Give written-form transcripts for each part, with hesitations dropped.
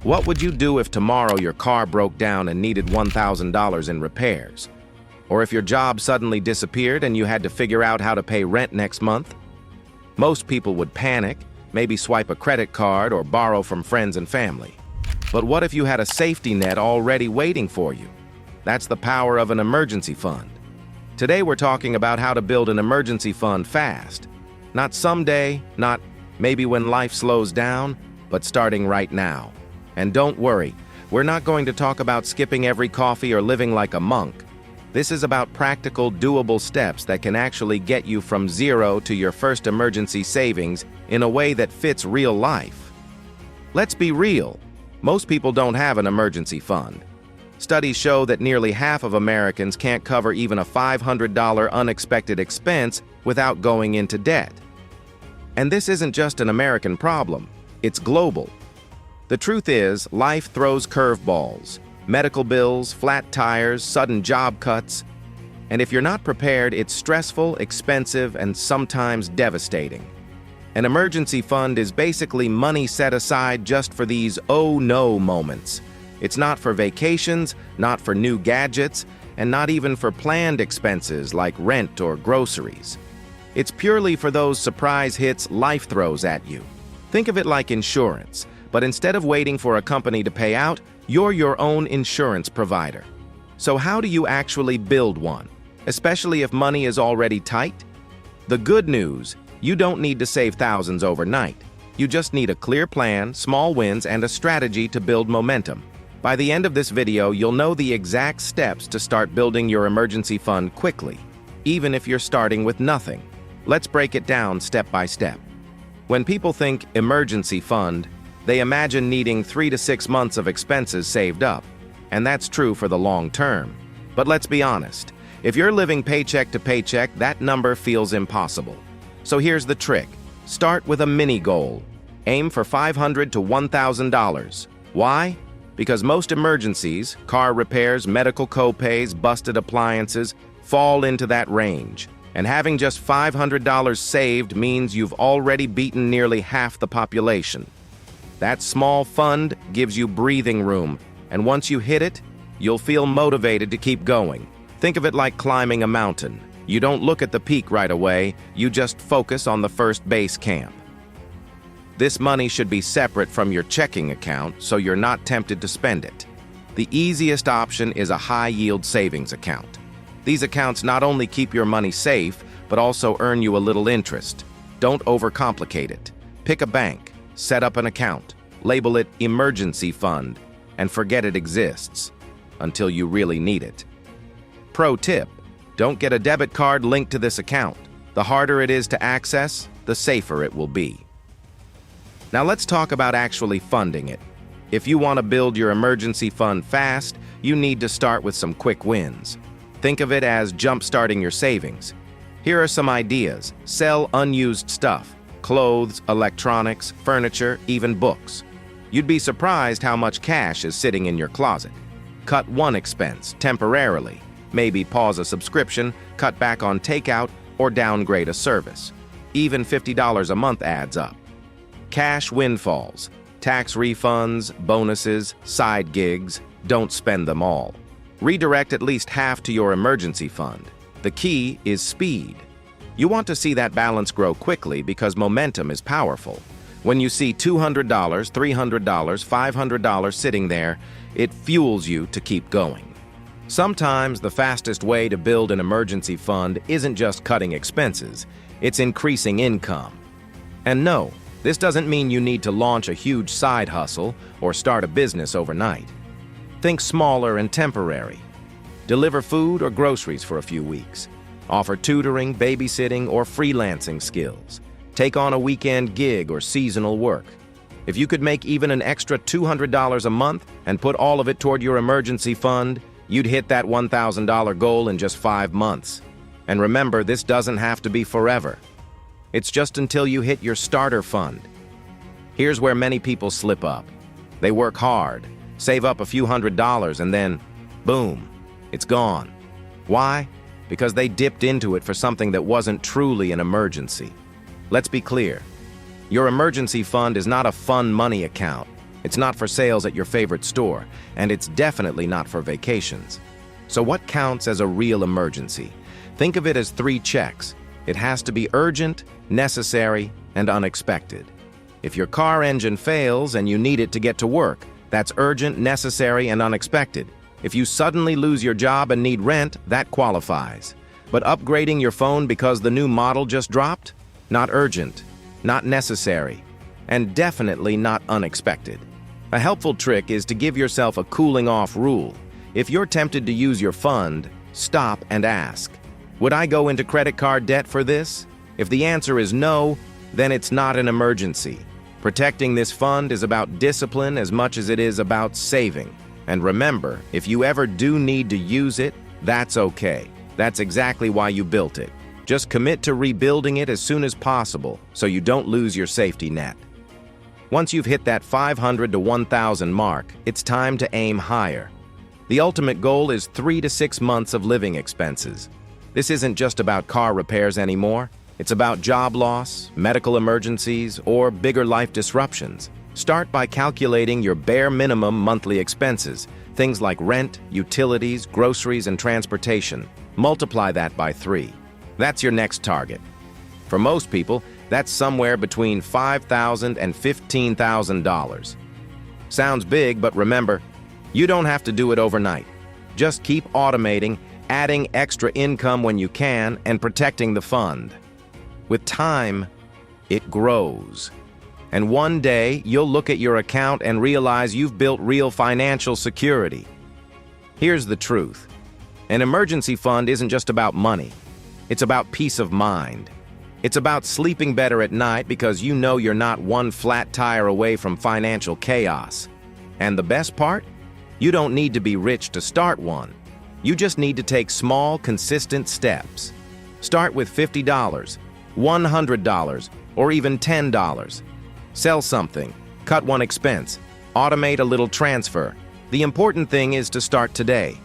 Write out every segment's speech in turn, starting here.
What would you do if tomorrow your car broke down and needed $1,000 in repairs? Or if your job suddenly disappeared and you had to figure out how to pay rent next month? Most people would panic, maybe swipe a credit card or borrow from friends and family. But what if you had a safety net already waiting for you? That's the power of an emergency fund. Today we're talking about how to build an emergency fund fast. Not someday, not maybe when life slows down, but starting right now. And don't worry, we're not going to talk about skipping every coffee or living like a monk. This is about practical, doable steps that can actually get you from zero to your first emergency savings in a way that fits real life. Let's be real. Most people don't have an emergency fund. Studies show that nearly half of Americans can't cover even a $500 unexpected expense without going into debt. And this isn't just an American problem, it's global. The truth is, life throws curveballs. Medical bills, flat tires, sudden job cuts. And if you're not prepared, it's stressful, expensive, and sometimes devastating. An emergency fund is basically money set aside just for these oh no moments. It's not for vacations, not for new gadgets, and not even for planned expenses like rent or groceries. It's purely for those surprise hits life throws at you. Think of it like insurance, but instead of waiting for a company to pay out, you're your own insurance provider. So how do you actually build one, especially if money is already tight? The good news, you don't need to save thousands overnight. You just need a clear plan, small wins, and a strategy to build momentum. By the end of this video, you'll know the exact steps to start building your emergency fund quickly, even if you're starting with nothing. Let's break it down step by step. When people think emergency fund, they imagine needing 3 to 6 months of expenses saved up, and that's true for the long term. But let's be honest, if you're living paycheck to paycheck, that number feels impossible. So here's the trick. Start with a mini goal. Aim for $500 to $1,000. Why? Because most emergencies, car repairs, medical co-pays, busted appliances, fall into that range. And having just $500 saved means you've already beaten nearly half the population. That small fund gives you breathing room, and once you hit it, you'll feel motivated to keep going. Think of it like climbing a mountain. You don't look at the peak right away, you just focus on the first base camp. This money should be separate from your checking account so you're not tempted to spend it. The easiest option is a high-yield savings account. These accounts not only keep your money safe, but also earn you a little interest. Don't overcomplicate it. Pick a bank, set up an account, label it emergency fund, and forget it exists until you really need it. Pro tip: don't get a debit card linked to this account. The harder it is to access, the safer it will be. Now let's talk about actually funding it. If you want to build your emergency fund fast, you need to start with some quick wins. Think of it as jump-starting your savings. Here are some ideas. Sell unused stuff: clothes, electronics, furniture, even books. You'd be surprised how much cash is sitting in your closet. Cut one expense temporarily. Maybe pause a subscription, cut back on takeout, or downgrade a service. Even $50 a month adds up. Cash windfalls, tax refunds, bonuses, side gigs. Don't spend them all. Redirect at least half to your emergency fund. The key is speed. You want to see that balance grow quickly because momentum is powerful. When you see $200, $300, $500 sitting there, it fuels you to keep going. Sometimes the fastest way to build an emergency fund isn't just cutting expenses, it's increasing income. And no, this doesn't mean you need to launch a huge side hustle or start a business overnight. Think smaller and temporary. Deliver food or groceries for a few weeks. Offer tutoring, babysitting, or freelancing skills. Take on a weekend gig or seasonal work. If you could make even an extra $200 a month and put all of it toward your emergency fund, you'd hit that $1,000 goal in just 5 months. And remember, this doesn't have to be forever. It's just until you hit your starter fund. Here's where many people slip up. They work hard, save up a few $100s, and then, boom, it's gone. Why? Because they dipped into it for something that wasn't truly an emergency. Let's be clear. Your emergency fund is not a fun money account. It's not for sales at your favorite store, and it's definitely not for vacations. So what counts as a real emergency? Think of it as 3 checks. It has to be urgent, necessary, and unexpected. If your car engine fails and you need it to get to work, that's urgent, necessary, and unexpected. If you suddenly lose your job and need rent, that qualifies. But upgrading your phone because the new model just dropped? Not urgent, not necessary, and definitely not unexpected. A helpful trick is to give yourself a cooling-off rule. If you're tempted to use your fund, stop and ask, would I go into credit card debt for this? If the answer is no, then it's not an emergency. Protecting this fund is about discipline as much as it is about saving. And remember, if you ever do need to use it, that's okay. That's exactly why you built it. Just commit to rebuilding it as soon as possible so you don't lose your safety net. Once you've hit that 500 to 1,000 mark, it's time to aim higher. The ultimate goal is 3 to 6 months of living expenses. This isn't just about car repairs anymore. It's about job loss, medical emergencies, or bigger life disruptions. Start by calculating your bare minimum monthly expenses, things like rent, utilities, groceries, and transportation. Multiply that by 3. That's your next target. For most people, that's somewhere between $5,000 and $15,000. Sounds big, but remember, you don't have to do it overnight. Just keep automating, adding extra income when you can, and protecting the fund. With time, it grows. And one day, you'll look at your account and realize you've built real financial security. Here's the truth. An emergency fund isn't just about money. It's about peace of mind. It's about sleeping better at night because you know you're not one flat tire away from financial chaos. And the best part? You don't need to be rich to start one. You just need to take small, consistent steps. Start with $50, $100, or even $10. Sell something, cut one expense, automate a little transfer. The important thing is to start today.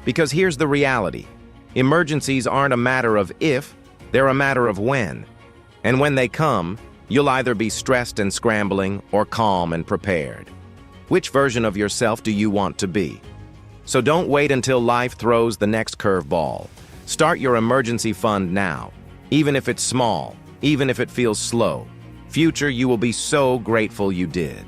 Because here's the reality. Emergencies aren't a matter of if, they're a matter of when. And when they come, you'll either be stressed and scrambling or calm and prepared. Which version of yourself do you want to be? So don't wait until life throws the next curveball. Start your emergency fund now, even if it's small, even if it feels slow. Future, you will be so grateful you did.